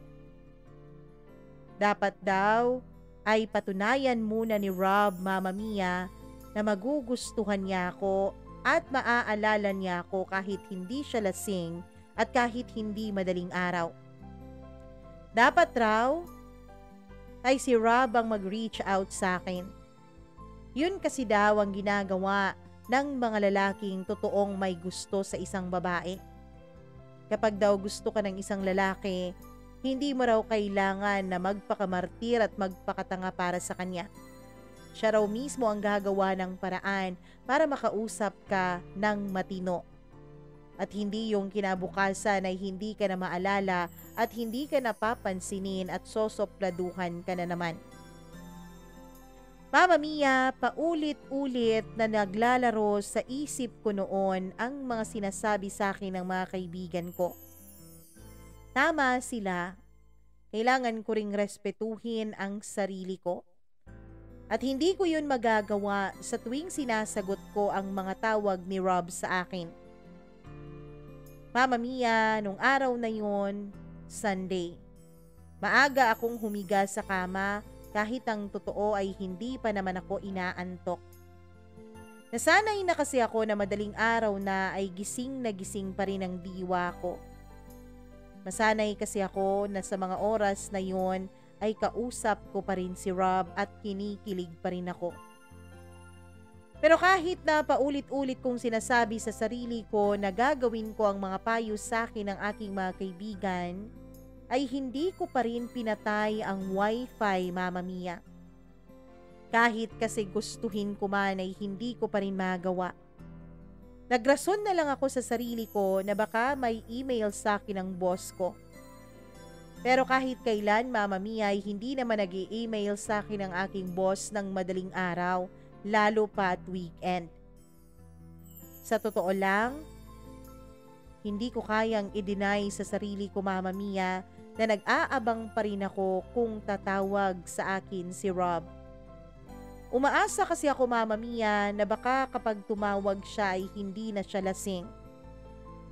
Dapat daw ay patunayan muna ni Rob, Mama Mia, na magugustuhan niya ako at maaalala niya ako kahit hindi siya lasing at kahit hindi madaling araw. Dapat raw ay si Rob ang mag-reach out sa akin. Yun kasi daw ang ginagawa ng mga lalaking totoong may gusto sa isang babae. Kapag daw gusto ka ng isang lalaki, hindi mo raw kailangan na magpakamartir at magpakatanga para sa kanya. Siya raw mismo ang gagawa ng paraan para makausap ka ng matino. At hindi yung kinabukasan ay hindi ka na maalala at hindi ka napapansinin at sosopladuhan ka na naman. Mama Mia, paulit-ulit na naglalaro sa isip ko noon ang mga sinasabi sa akin ng mga kaibigan ko. Tama sila. Kailangan ko ring respetuhin ang sarili ko. At hindi ko yun magagawa sa tuwing sinasagot ko ang mga tawag ni Rob sa akin. Mama Mia, nung araw na yun, Sunday. Maaga akong humiga sa kama kahit ang totoo ay hindi pa naman ako inaantok. Nasanay na kasi ako na madaling araw na ay gising na gising pa rin ang diwa ko. Masanay kasi ako na sa mga oras na yun ay kausap ko pa rin si Rob at kinikilig pa rin ako. Pero kahit na paulit-ulit kong sinasabi sa sarili ko na gagawin ko ang mga payo sa akin ng aking mga kaibigan, ay hindi ko pa rin pinatay ang wifi, Mama Mia. Kahit kasi gustuhin ko man ay hindi ko pa rin magawa. Nagrason na lang ako sa sarili ko na baka may email sa akin ng boss ko. Pero kahit kailan, Mama Mia, ay hindi naman nag-i-email sa akin ang aking boss ng madaling araw, lalo pa at weekend. Sa totoo lang, hindi ko kayang i-deny sa sarili ko, Mama Mia, na nag-aabang pa rin ako kung tatawag sa akin si Rob. Umaasa kasi ako, Mama Mia, na baka kapag tumawag siya ay hindi na siya lasing.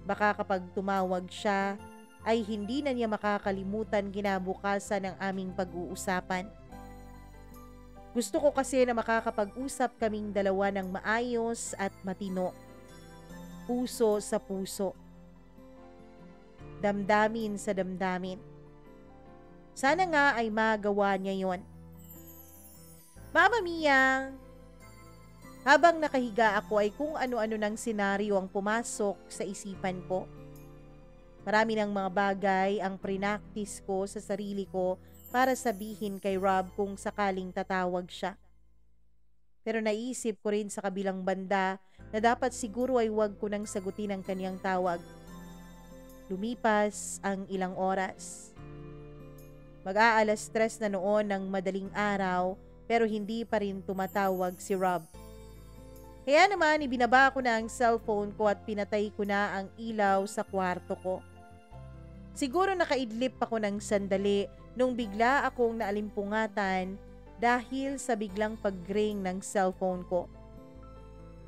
Baka kapag tumawag siya ay hindi na niya makakalimutan kinabukasan ng aming pag-uusapan. Gusto ko kasi na makakapag-usap kaming dalawa ng maayos at matino. Puso sa puso. Damdamin sa damdamin. Sana nga ay magawa niya yon. Mama Mia, habang nakahiga ako ay kung ano-ano ng senaryo ang pumasok sa isipan ko. Marami ng mga bagay ang prinaktis ko sa sarili ko para sabihin kay Rob kung sakaling tatawag siya. Pero naisip ko rin sa kabilang banda na dapat siguro ay wag ko nang sagutin ang kaniyang tawag. Lumipas ang ilang oras. Mag-aalas 3 na noon ng madaling araw pero hindi pa rin tumatawag si Rob. Kaya naman ibinaba ko na ang cellphone ko at pinatay ko na ang ilaw sa kwarto ko. Siguro nakaidlip ako ng sandali nung bigla akong naalimpungatan dahil sa biglang pag-ring ng cellphone ko.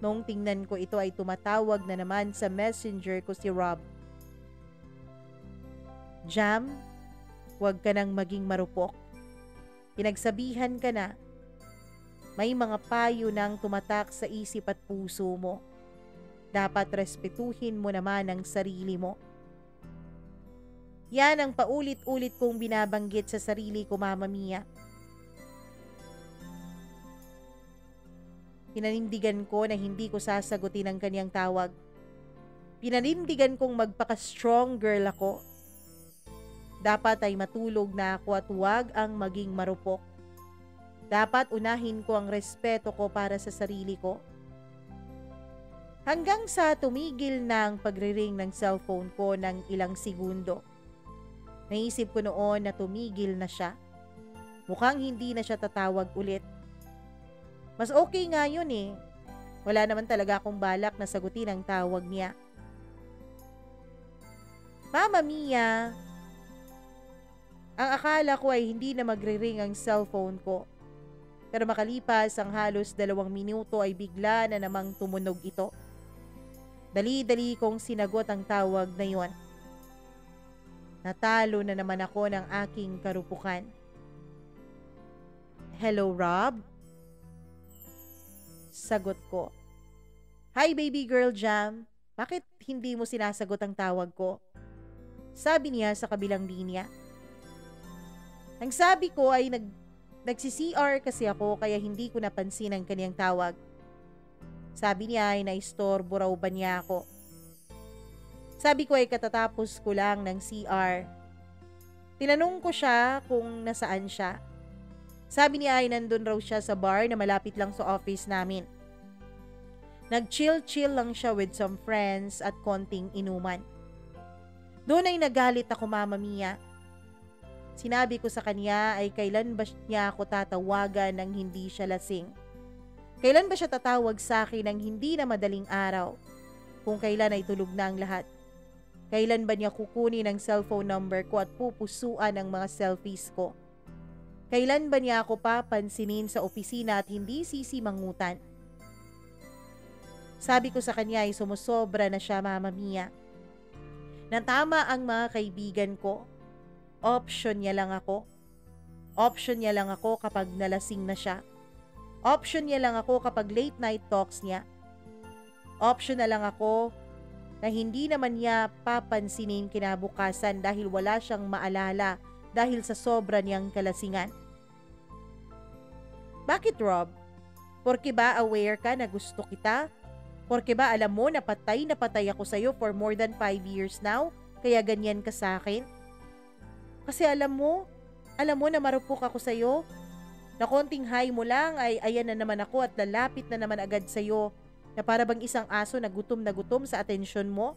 Noong tingnan ko ito ay tumatawag na naman sa messenger ko si Rob. Jam, huwag ka nang maging marupok. Pinagsabihan ka na. May mga payo nang tumatak sa isip at puso mo. Dapat respetuhin mo naman ang sarili mo. Yan ang paulit-ulit kong binabanggit sa sarili ko, Mama Mia. Pinanindigan ko na hindi ko sasagutin ang kanyang tawag. Pinanindigan kong magpaka-strong girl ako. Dapat ay matulog na ako at huwag ang maging marupok. Dapat unahin ko ang respeto ko para sa sarili ko. Hanggang sa tumigil na ang pagre-ring ng cellphone ko ng ilang segundo. Naisip ko noon na tumigil na siya. Mukhang hindi na siya tatawag ulit. Mas okay nga yun eh. Wala naman talaga akong balak na sagutin ang tawag niya. Mama Mia, ang akala ko ay hindi na magre-ring ang cellphone ko. Pero makalipas ang halos 2 minuto ay bigla na namang tumunog ito. Dali-dali kong sinagot ang tawag na yon. Natalo na naman ako ng aking karupukan. Hello, Rob? Sagot ko. Hi, baby girl Jam. Bakit hindi mo sinasagot ang tawag ko? Sabi niya sa kabilang linya. Ang sabi ko ay nagsi-CR kasi ako kaya hindi ko napansin ang kaniyang tawag. Sabi niya ay naistorbo raw ba niya ako. Sabi ko ay katatapos ko lang ng CR. Tinanong ko siya kung nasaan siya. Sabi niya ay nandun raw siya sa bar na malapit lang sa office namin. Nag-chill-chill lang siya with some friends at konting inuman. Doon ay nagalit ako, Mama Mia. Sinabi ko sa kanya ay kailan ba niya ako tatawagan nang hindi siya lasing? Kailan ba siya tatawag sa akin nang hindi na madaling araw? Kung kailan ay tulog na ang lahat? Kailan ba niya kukunin ang cellphone number ko at pupusuan ang mga selfies ko? Kailan ba niya ako papansinin sa opisina at hindi sisimangutan? Sabi ko sa kanya ay sumusobra na siya, Mama Mia. Na tama ang mga kaibigan ko. Option niya lang ako. Option niya lang ako kapag nalasing na siya. Option niya lang ako kapag late night talks niya. Option na lang ako na hindi naman niya papansinin kinabukasan dahil wala siyang maalala dahil sa sobra niyang kalasingan. Bakit, Rob? Porke ba aware ka na gusto kita? Porke ba alam mo na patay ako sa'yo for more than 5 years now? Kaya ganyan ka sa akin? Kasi alam mo na marupok ako sa'yo. Na konting high mo lang ay ayan na naman ako at lalapit na naman agad sa'yo na para bang isang aso na gutom sa atensyon mo.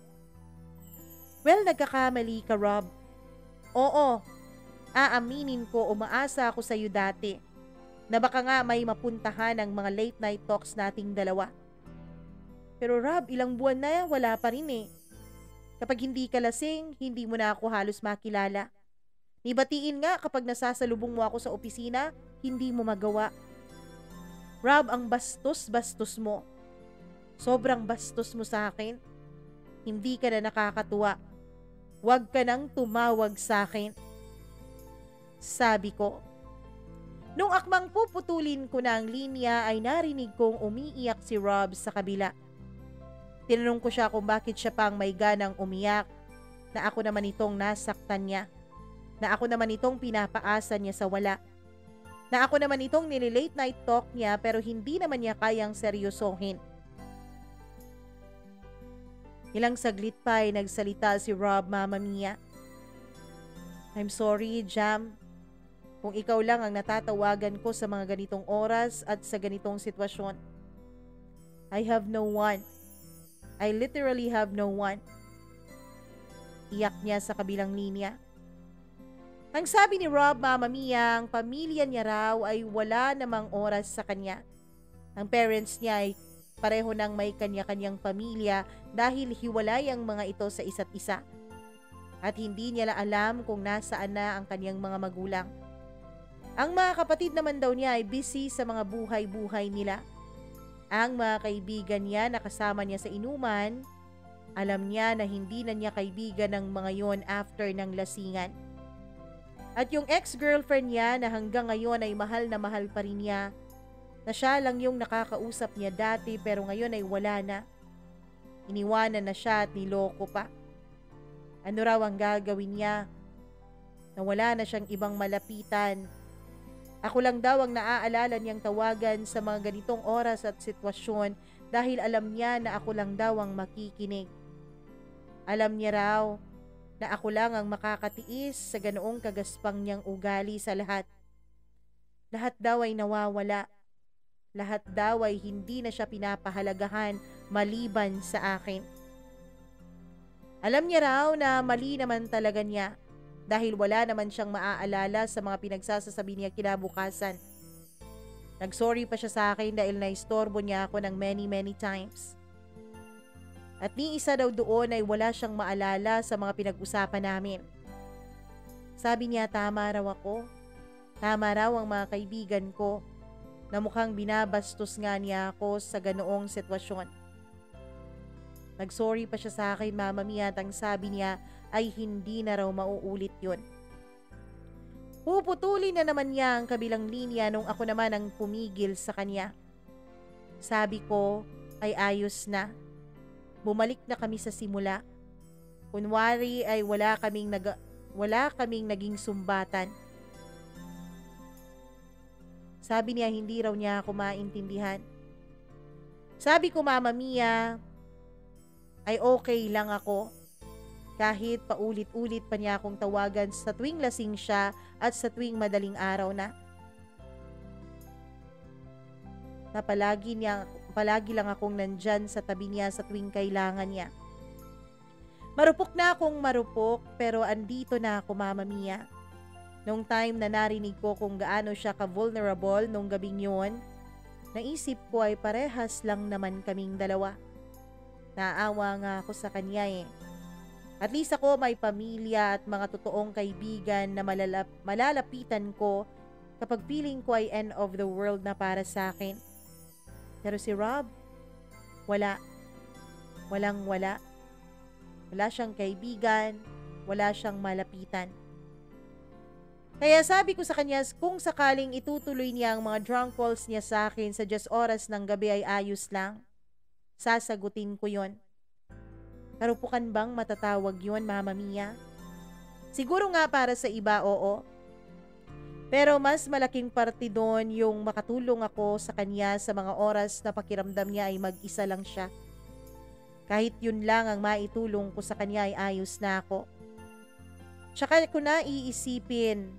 Well, nagkakamali ka, Rob. Oo, aaminin ko umaasa ako sa'yo dati na baka nga may mapuntahan ang mga late night talks nating dalawa. Pero Rob, ilang buwan na wala pa rin eh. Kapag hindi ka lasing, hindi mo na ako halos makilala. Nibatiin nga kapag nasasalubong mo ako sa opisina, hindi mo magawa. Rob, ang bastos-bastos mo. Sobrang bastos mo sa akin. Hindi ka na nakakatuwa. Huwag ka nang tumawag sa akin. Sabi ko. Nung akmang puputulin ko na ang linya ay narinig kong umiiyak si Rob sa kabila. Tinanong ko siya kung bakit siya pang may ganang umiyak, na ako naman itong nasaktan niya, na ako naman itong pinapaasa niya sa wala, na ako naman itong nililate night talk niya pero hindi naman niya kayang seryosohin. Ilang saglit pa ay nagsalita si Rob, Mama Mia. I'm sorry, Jam. Kung ikaw lang ang natatawagan ko sa mga ganitong oras at sa ganitong sitwasyon. I have no one. I literally have no one. Iyak niya sa kabilang linya. Ang sabi ni Rob, Mama Mia, ang pamilya niya raw ay wala namang oras sa kanya. Ang parents niya ay pareho nang may kanya-kanyang pamilya dahil hiwalay ang mga ito sa isa't isa. At hindi niya alam kung nasaan na ang kanyang mga magulang. Ang mga kapatid naman daw niya ay busy sa mga buhay-buhay nila. Ang mga kaibigan niya na kasama niya sa inuman, alam niya na hindi na niya kaibigan ng mga yon after ng lasingan. At yung ex-girlfriend niya na hanggang ngayon ay mahal na mahal pa rin niya, na siya lang yung nakakausap niya dati pero ngayon ay wala na. Iniwanan na siya at niloko pa. Ano raw ang gagawin niya? Na wala na siyang ibang malapitan. Ako lang daw ang naaalala niyang tawagan sa mga ganitong oras at sitwasyon dahil alam niya na ako lang daw ang makikinig. Alam niya raw na ako lang ang makakatiis sa ganoong kagaspang niyang ugali sa lahat. Lahat daw ay nawawala. Lahat daw ay hindi na siya pinapahalagahan maliban sa akin. Alam niya raw na mali naman talaga niya dahil wala naman siyang maaalala sa mga pinagsasasabi niya kinabukasan. Nagsorry pa siya sa akin dahil naistorbo niya ako ng many times. At ni isa daw doon ay wala siyang maalala sa mga pinag-usapan namin. Sabi niya tama raw ako. Tama raw ang mga kaibigan ko na mukhang binabastos nga niya ako sa ganoong sitwasyon. Nagsorry pa siya sa akin, Mama Mia, at ang sabi niya ay hindi na raw mauulit yun. Puputulin na naman niya ang kabilang linya nung ako naman ang pumigil sa kanya. Sabi ko ay ayos na. Bumalik na kami sa simula. Kunwari ay wala kaming naging sumbatan. Sabi niya hindi raw niya ako maintindihan. Sabi ko, Mama Mia, ay okay lang ako. Kahit paulit-ulit pa niya akong tawagan sa tuwing lasing siya at sa tuwing madaling araw na. Palagi lang akong nandyan sa tabi niya sa tuwing kailangan niya. Marupok na akong marupok pero andito na ako, Mama Mia. Nung time na narinig ko kung gaano siya ka-vulnerable nung gabing yun, naisip ko ay parehas lang naman kaming dalawa. Naawa nga ako sa kanya eh. At least ako may pamilya at mga totoong kaibigan na malalapitan ko kapag feeling ko ay end of the world na para sa akin. Pero si Rob, wala. Walang-wala. Wala siyang kaibigan, wala siyang malapitan. Kaya sabi ko sa kanya kung sakaling itutuloy niya ang mga drunk calls niya sa akin sa just oras ng gabi ay ayos lang. Sasagutin ko yon. Karupukan bang matatawag yon, Mama Mia? Siguro nga para sa iba, oo. Pero mas malaking parte doon yung makatulong ako sa kanya sa mga oras na pakiramdam niya ay mag-isa lang siya. Kahit yun lang ang maitulong ko sa kanya ay ayos na ako. Tsaka ko na iisipin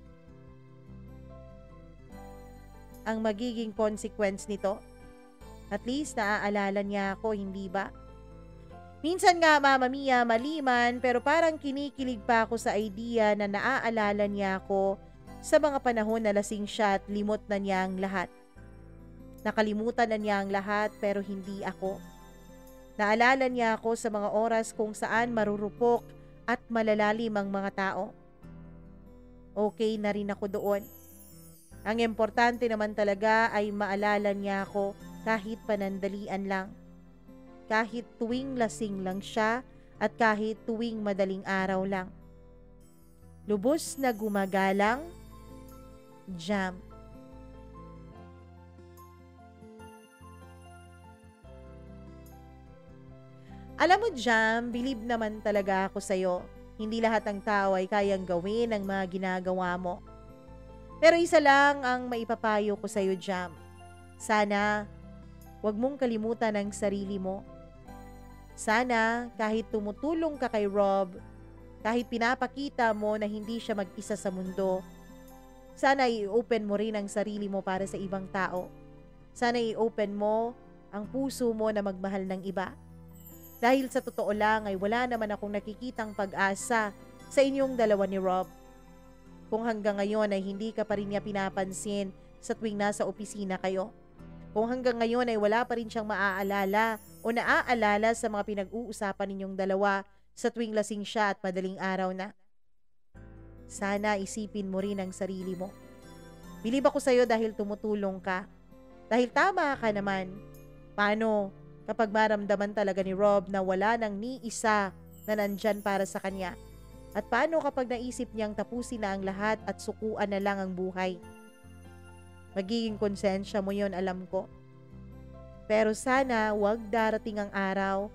ang magiging consequence nito. At least naaalala niya ako, hindi ba? Minsan nga, Mama Mia, maliman pero parang kinikilig pa ako sa idea na naaalala niya ako sa mga panahon na lasing siya at limot na niya ang lahat. Nakalimutan na niya ang lahat pero hindi ako. Naalala niya ako sa mga oras kung saan marurupok at malalalim ang mga tao. Okay na rin ako doon. Ang importante naman talaga ay maalala niya ako kahit panandalian lang. Kahit tuwing lasing lang siya at kahit tuwing madaling araw lang. Lubos na gumagalang, Jam. Alam mo, Jam, believe naman talaga ako sa'yo. Hindi lahat ng tao ay kayang gawin ang mga ginagawa mo. Pero isa lang ang maipapayo ko sa'yo, Jam. Sana, huwag mong kalimutan ang sarili mo. Sana, kahit tumutulong ka kay Rob, kahit pinapakita mo na hindi siya mag-isa sa mundo, sana i-open mo rin ang sarili mo para sa ibang tao. Sana i-open mo ang puso mo na magmahal ng iba. Dahil sa totoo lang ay wala naman akong nakikitang pag-asa sa inyong dalawa ni Rob. Kung hanggang ngayon ay hindi ka pa rin niya pinapansin sa tuwing nasa opisina kayo. Kung hanggang ngayon ay wala pa rin siyang maaalala o naaalala sa mga pinag-uusapan ninyong dalawa sa tuwing lasing siya at madaling araw na. Sana isipin mo rin ang sarili mo. Bilib ako sa'yo dahil tumutulong ka. Dahil tama ka naman. Paano kapag maramdaman talaga ni Rob na wala nang ni isa na nandyan para sa kanya? At paano kapag naisip niyang tapusin na ang lahat at sukuan na lang ang buhay? Magiging konsensya mo yon, alam ko. Pero sana wag darating ang araw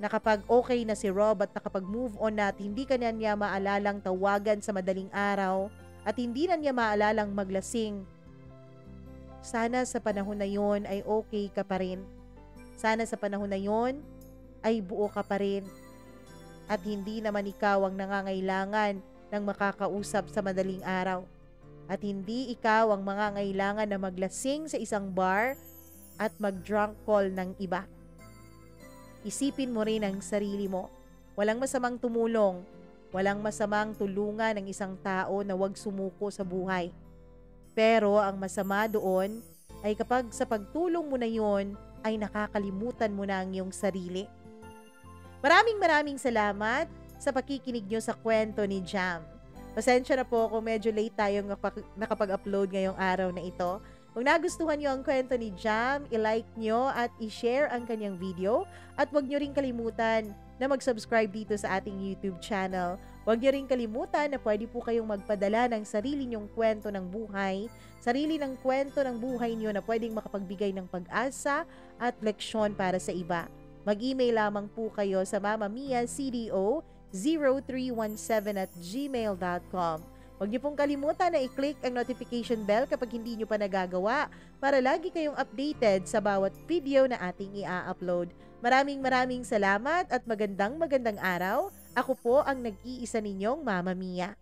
na kapag okay na si Rob at nakapag-move on na at hindi ka na niya maalalang tawagan sa madaling araw at hindi na niya maalalang maglasing. Sana sa panahon na yon ay okay ka pa rin. Sana sa panahon na yon ay buo ka pa rin. At hindi naman ikaw ang nangangailangan ng makakausap sa madaling araw. At hindi ikaw ang mangangailangan na maglasing sa isang bar at mag-drunk call ng iba. Isipin mo rin ang sarili mo. Walang masamang tumulong. Walang masamang tulungan ng isang tao na wag sumuko sa buhay. Pero ang masama doon ay kapag sa pagtulong mo na yon ay nakakalimutan mo na ang iyong sarili. Maraming salamat sa pakikinig nyo sa kwento ni Jam. Pasensya na po kung medyo late tayong nakapag-upload ngayong araw na ito. Kung nagustuhan nyo ang kwento ni Jam, i-like nyo at i-share ang kanyang video. At huwag nyo rin kalimutan na mag-subscribe dito sa ating YouTube channel. Huwag nyo rin kalimutan na pwede po kayong magpadala ng sarili nyong kwento ng buhay, sarili ng kwento ng buhay nyo na pwedeng makapagbigay ng pag-asa at leksyon para sa iba. Mag-email lamang po kayo sa mamamiacdo0317@gmail.com. Huwag niyo pong kalimutan na i-click ang notification bell kapag hindi niyo pa nagagawa para lagi kayong updated sa bawat video na ating i-upload. Maraming salamat at magandang araw. Ako po ang nag-iisa ninyong Mama Mia.